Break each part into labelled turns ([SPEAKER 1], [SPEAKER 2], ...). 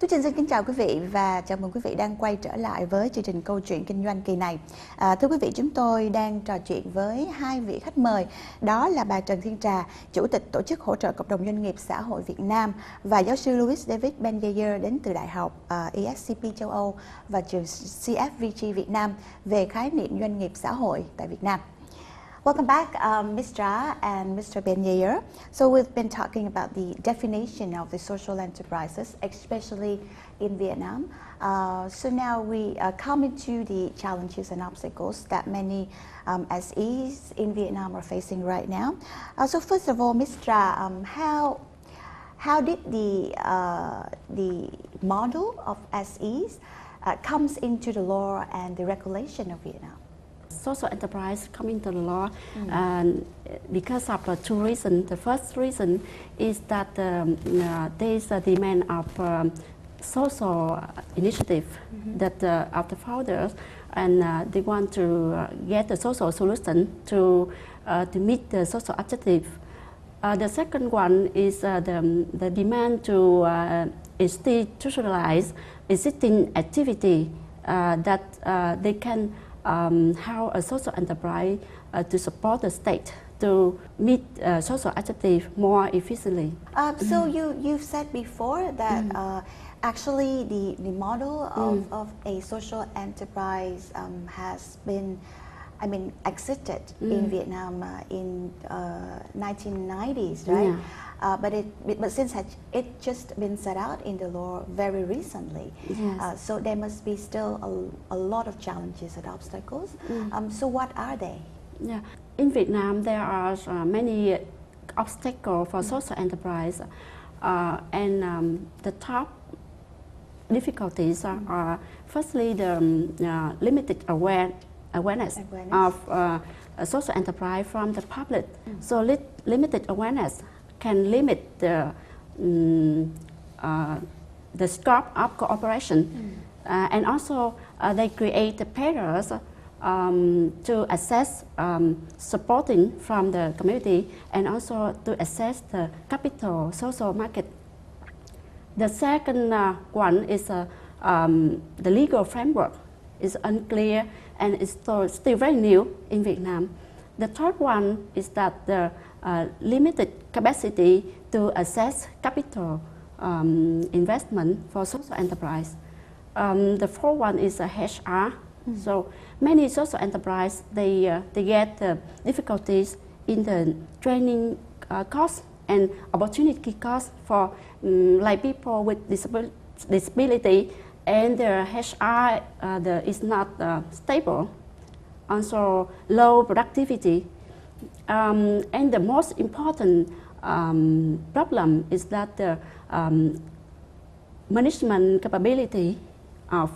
[SPEAKER 1] Phước Trinh xin kính chào quý vị và chào mừng quý vị đang quay trở lại với chương trình Câu Chuyện Kinh Doanh kỳ này. Thưa quý vị, chúng tôi đang trò chuyện với hai vị khách mời, đó là bà Trần Thiên Trà, Chủ tịch Tổ chức Hỗ trợ Cộng đồng Doanh nghiệp Xã hội Việt Nam, và giáo sư Louis David Bengeyer đến từ Đại học ESCP châu Âu và trường CFVG Việt Nam về khái niệm doanh nghiệp xã hội tại Việt Nam. Welcome back, Ms. Tra and Mr. Bengeyer. So we've been talking about the definition of the social enterprises, especially in Vietnam. So now we come into the challenges and obstacles that many SEs in Vietnam are facing right now. So first of all, Ms. Tra, how did the model of SEs comes into the law and the regulation of Vietnam?
[SPEAKER 2] Social enterprise come into the law because of two reasons. The first reason is that there is a demand of social initiative that of the founders, and they want to get a social solution to meet the social objective. The second one is the demand to institutionalize existing activity that they can how a social enterprise to support the state to meet social objective more efficiently.
[SPEAKER 1] So you've said before that actually the model of a social enterprise has been, exited in Vietnam in 1990s, right? Yeah. But since it just been set out in the law very recently, yes. So there must be still a lot of challenges and obstacles. So what are they?
[SPEAKER 2] Yeah, in Vietnam there are many obstacles for social enterprise, and the top difficulties are firstly the limited awareness of social enterprise from the public. So limited awareness can limit the scope of cooperation, and also they create the barriers to access supporting from the community, and also to access the capital social market. The second one is the legal framework is unclear and is still very new in Vietnam. The third one is that the limited capacity to access capital investment for social enterprise. The fourth one is HR. So many social enterprise they get difficulties in the training costs and opportunity costs for like people with disability, and their HR is not stable. Also low productivity. And the most important problem is that the management capability of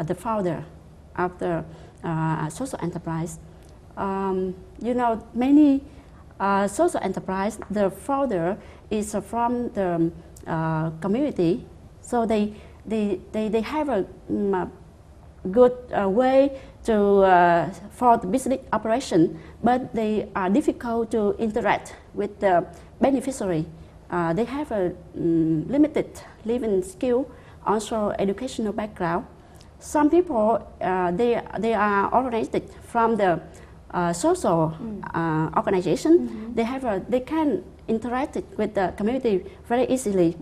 [SPEAKER 2] the founder of the social enterprise. Many social enterprise, the founder is from the community, so they have a good way for the business operation, but they are difficult to interact with the beneficiary. They have a limited living skill, also educational background. Some people they are originated from the social organization. They can interact with the community very easily,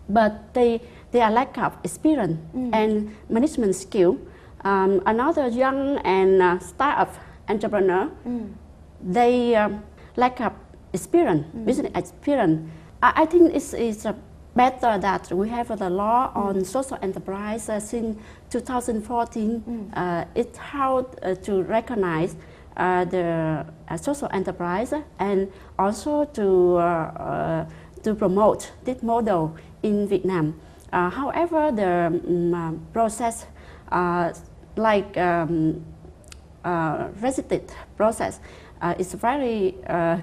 [SPEAKER 2] but they are lack of experience and management skill. Another young and startup entrepreneur, they lack of experience, business experience. I think it's better that we have the law on social enterprise since 2014. It's how to recognize the social enterprise, and also to promote this model in Vietnam. However, the process like registered process is very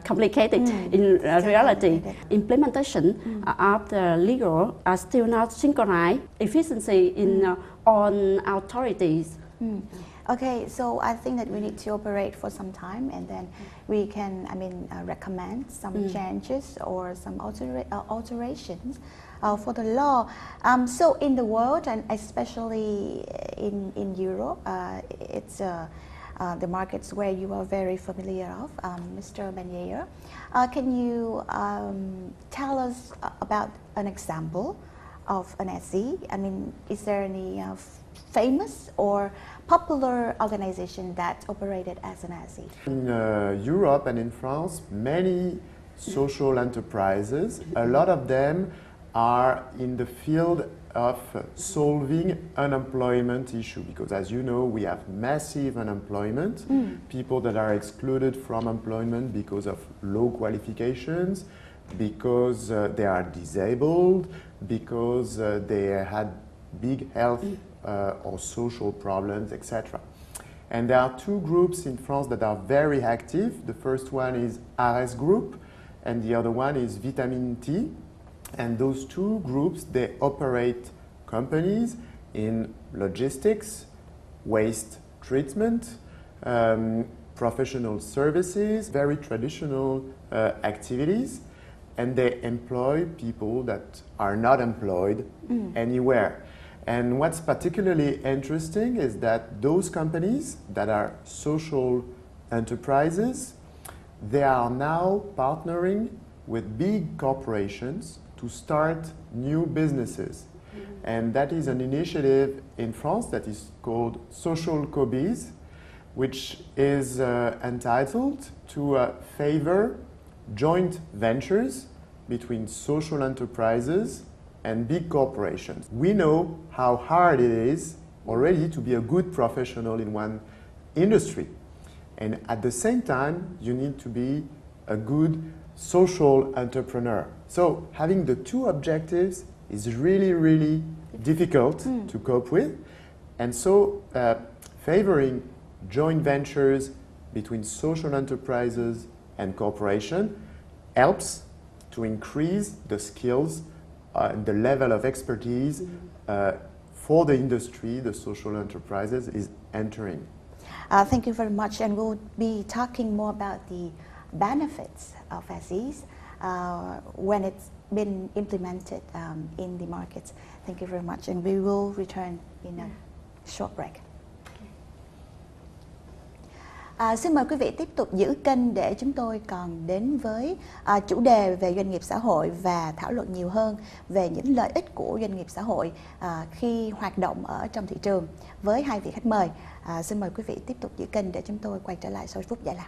[SPEAKER 2] complicated in reality. Implementation of the legal are still not synchronized efficiency in all authorities.
[SPEAKER 1] Okay, so I think that we need to operate for some time, and then we can, recommend some changes or some alterations for the law. So in the world, and especially in Europe, it's the markets where you are very familiar of, Mr. Banier. Can you tell us about an example of an SE? I mean, is there any famous or popular organization that operated as an SE?
[SPEAKER 3] In Europe and in France, many social enterprises, a lot of them are in the field of solving unemployment issue, because as you know, we have massive unemployment, people that are excluded from employment because of low qualifications, because they are disabled, because they had big health or social problems, etc. And there are two groups in France that are very active. The first one is Ariska group, and the other one is Vitamin T. And those two groups, they operate companies in logistics, waste treatment, professional services, very traditional activities, and they employ people that are not employed anywhere. And what's particularly interesting is that those companies that are social enterprises, they are now partnering with big corporations to start new businesses. And that is an initiative in France that is called Social Cobis, which is entitled to favor joint ventures between social enterprises and big corporations. We know how hard it is already to be a good professional in one industry. And at the same time, you need to be a good social entrepreneur. So having the two objectives is really, really difficult to cope with. And so favoring joint ventures between social enterprises and corporation helps to increase the skills and the level of expertise for the industry the social enterprises is entering.
[SPEAKER 1] Thank you very much, and we'll be talking more about the benefits of SEs when it's been implemented in the markets. Thank you very much, and we will return in a short break. Xin mời quý vị tiếp tục giữ kênh để chúng tôi còn đến với chủ đề về doanh nghiệp xã hội và thảo luận nhiều hơn về những lợi ích của doanh nghiệp xã hội khi hoạt động ở trong thị trường với hai vị khách mời. Xin mời quý vị tiếp tục giữ kênh để chúng tôi quay trở lại sau phút giải lao.